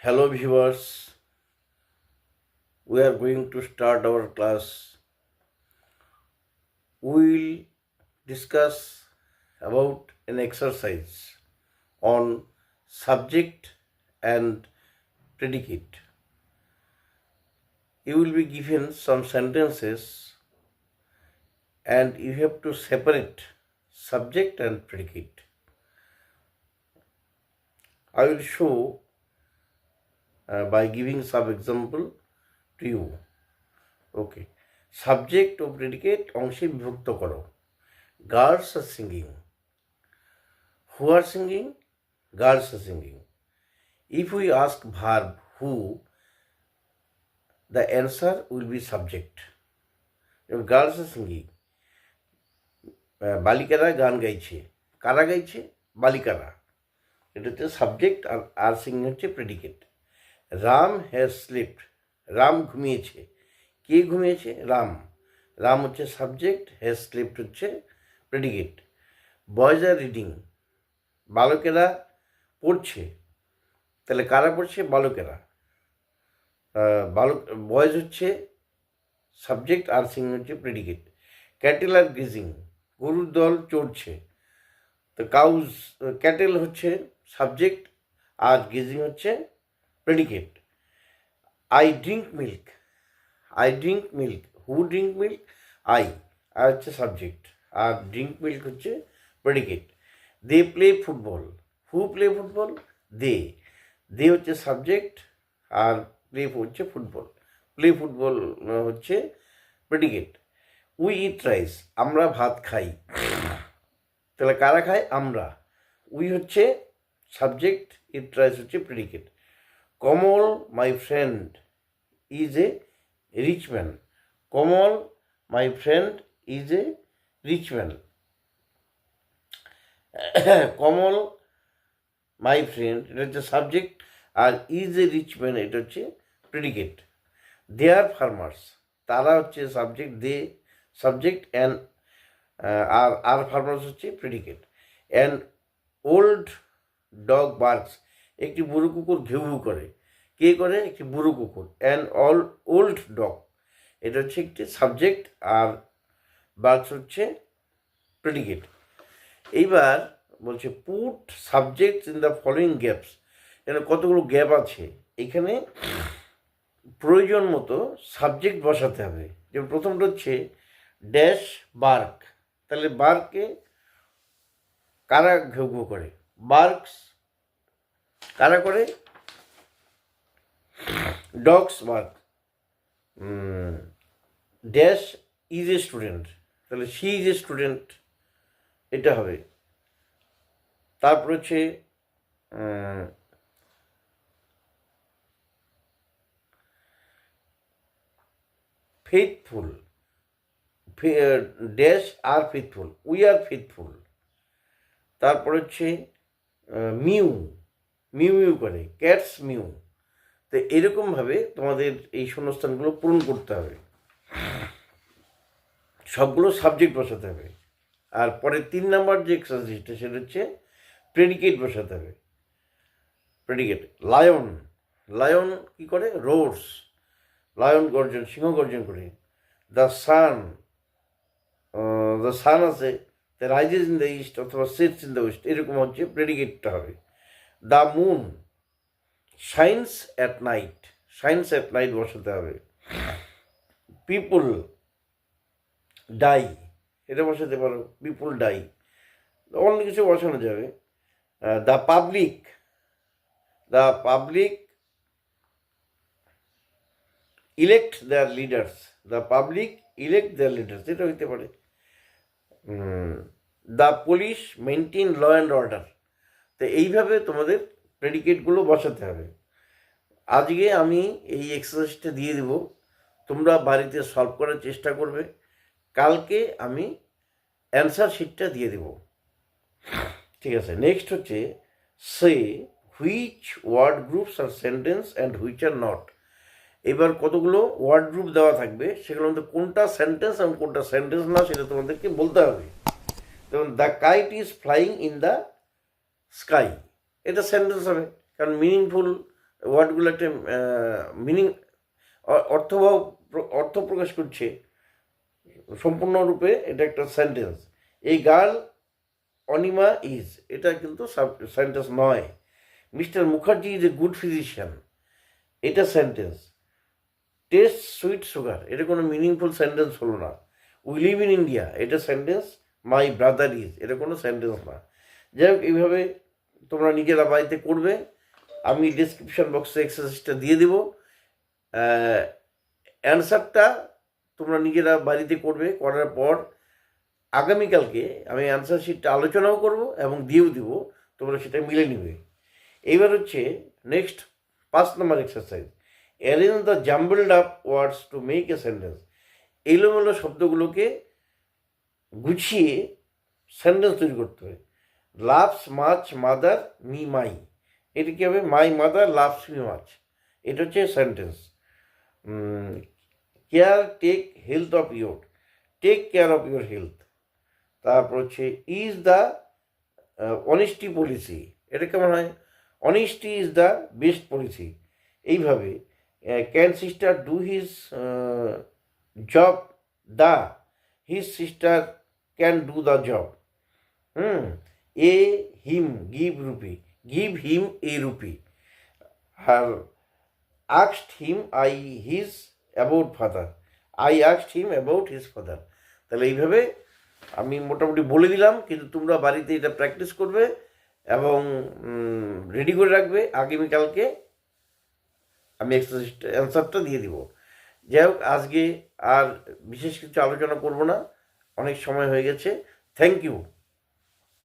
Hello viewers, we are going to start our class. We will discuss about an exercise on subject and predicate. You will be given some sentences and you have to separate subject and predicate. I will show by giving some example to you. Okay. Subject ও predicate অংশে বিভক্ত করো। Girls are singing. Who are singing? Girls are singing. If we ask verb who, the answer will be subject. Girls are singing, বালিকারা গান গাইছে। কারা গাইছে? বালিকারা। এটা হচ্ছে সাবজেক্ট, আর সিঙ্গিং হচ্ছে predicate. Ram has slept. Ram ঘুমিয়েছে। কে ঘুমিয়েছে? রাম। রাম হচ্ছে সাবজেক্ট, হ্যাজ স্লিপড হচ্ছে প্রেডিকেট। Boys are reading. বালকেরা পড়ছে। তাহলে কারা পড়ছে? বালকেরা। বয়েজ হচ্ছে সাবজেক্ট, আর সিঙ্গিং হচ্ছে প্রেডিকেট। Cattle are grazing. গরুর দল চড়ছে। তো কাউজ, ক্যাটেল হচ্ছে সাবজেক্ট আর গ্রেজিং হচ্ছে predicate. I drink milk. I drink milk. Who drink milk? I. আর হচ্ছে সাবজেক্ট, আর ড্রিঙ্ক মিল্ক হচ্ছে predicate. They play football. Who play football? They. They হচ্ছে সাবজেক্ট, আর প্লে হচ্ছে ফুটবল। প্লে ফুটবল হচ্ছে প্রেডিকেট। We eat rice. আমরা ভাত খাই। তাহলে কারা খায়? আমরা। উই হচ্ছে সাবজেক্ট, ইট রাইস হচ্ছে predicate. Kamal my friend is a rich man. Kamal my friend is a rich man. Kamal my friend এটা হচ্ছে সাবজেক্ট, আর ইজ এ রিচ ম্যান এটা হচ্ছে প্রেডিকেট। They are farmers. তারা হচ্ছে সাবজেক্ট, দে সাবজেক্ট, অ্যান্ড আর ফার্মার্স হচ্ছে predicate. An old dog barks. একটি বুড়ো কুকুর ঘেউ ঘেউ করে। কে করে? একটি বুড়ো কুকুর। অ্যান ওল্ড ডগ এটা হচ্ছে একটি সাবজেক্ট, আর বার্কস হচ্ছে প্রেডিকেট। এইবার বলছে put subjects in the following gaps. এখানে কতগুলো গ্যাপ আছে, এখানে প্রয়োজন মতো সাবজেক্ট বসাতে হবে। যেমন প্রথমটা হচ্ছে ড্যাশ বার্ক। তাহলে বার্কে কারা ঘেউ ঘেউ করে? বার্কস। কারা করে? Dogs bark. Dash is a student. তাহলে শি ইজ এ স্টুডেন্ট, এটা হবে। তারপর হচ্ছে faithful. Dash are faithful. We are faithful. তারপর হচ্ছে মিউ। মিউ মিউ করে। Cats mew. তো এরকমভাবে তোমাদের এই শূন্যস্থানগুলো পূরণ করতে হবে। সবগুলো সাবজেক্ট বসাতে হবে। আর পরে 3 নম্বর যে এক্সারসাইজটা সেটা হচ্ছে প্রেডিকেট বসাতে হবে। প্রেডিকেট। লায়ন। লায়ন কী করে? রোর্স। লায়ন গর্জন, সিংহ গর্জন করে। The sun. দ্য সান আছে, the rises in the east অথবা সেটস ইন দ্য ওয়েস্ট, এরকম হচ্ছে প্রেডিকেটটা হবে। The moon shines at night. Shines at night বসাতে হবে। পিপুল ডাই, এটা বসাতে পারো। People die. অন্য কিছু বসানো যাবে। The public. The public elect their leaders. The public elect their leaders, এটা হইতে পারে। The police maintain law and order. তো এইভাবে তোমাদের প্রেডিকেটগুলো বসাতে হবে। আজকে আমি এই এক্সারসাইজটা দিয়ে দেব, তোমরা বাড়িতে সলভ করার চেষ্টা করবে। কালকে আমি অ্যান্সার শিটটা দিয়ে দেব। ঠিক আছে। নেক্সট হচ্ছে say which word groups are sentence and which are not. এবার কতগুলো ওয়ার্ড গ্রুপ দেওয়া থাকবে, সেগুলোর মধ্যে কোনটা সেন্টেন্স এবং কোনটা সেন্টেন্স না সেটা তোমাদেরকে বলতে হবে। যেমন the kite is flying in the sky, এটা সেন্টেন্স হবে, কারণ মিনিংফুল ওয়ার্ডগুলো একটা মিনিং অর্থ প্রকাশ করছে সম্পূর্ণরূপে। এটা একটা সেন্টেন্স। এই গার্ল অনিমা ইজ, এটা কিন্তু সেন্টেন্স নয়। Mister Mukherjee is a good physician, এটা সেন্টেন্স। টেস্ট সুইট সুগার, এটা কোনো মিনিংফুল সেন্টেন্স হলো না। উই লিভ ইন ইন্ডিয়া, এটা সেন্টেন্স। মাই ব্রাদার ইজ, এটা কোনো সেন্টেন্স না। যাই হোক, এইভাবে তোমরা নিজেরা বাড়িতে করবে। আমি ডিসক্রিপশন বক্সে এক্সারসাইজটা দিয়ে দেবো। অ্যান্সারটা তোমরা নিজেরা বাড়িতে করবে, করার পর আগামীকালকে আমি অ্যান্সার শিটটা আলোচনাও করব এবং দিয়েও দিব, তোমরা সেটা মিলে নিবে। এইবার হচ্ছে নেক্সট 5 নম্বর exercise. Arrange the jumbled up words to make a sentence. এলোমেলো শব্দগুলোকে গুছিয়ে সেন্টেন্স তৈরি করতে হবে। Loves much mother me my, এটা কী হবে? My mother loves me much, এটা হচ্ছে sentence. Care take health of your, take care of your health. তারপর হচ্ছে ইজ দ্য অনেস্টি পলিসি, এটা কেমন হয়? Honesty is the best policy. এইভাবে can sister do his job the his sister can do the job. A him give rupee, give him a rupee. আর asked him I his about father, I asked him about his father। তাহলে এইভাবে আমি মোটামুটি বলে দিলাম, কিন্তু তোমরা বাড়িতে এটা প্র্যাকটিস করবে এবং রেডি করে রাখবে। আগামীকালকে আমি এক্সারসাইজটা অ্যান্সারটা দিয়ে দিব। যাই হোক, আজকে আর বিশেষ কিছু আলোচনা করব না, অনেক সময় হয়ে গেছে। Thank you.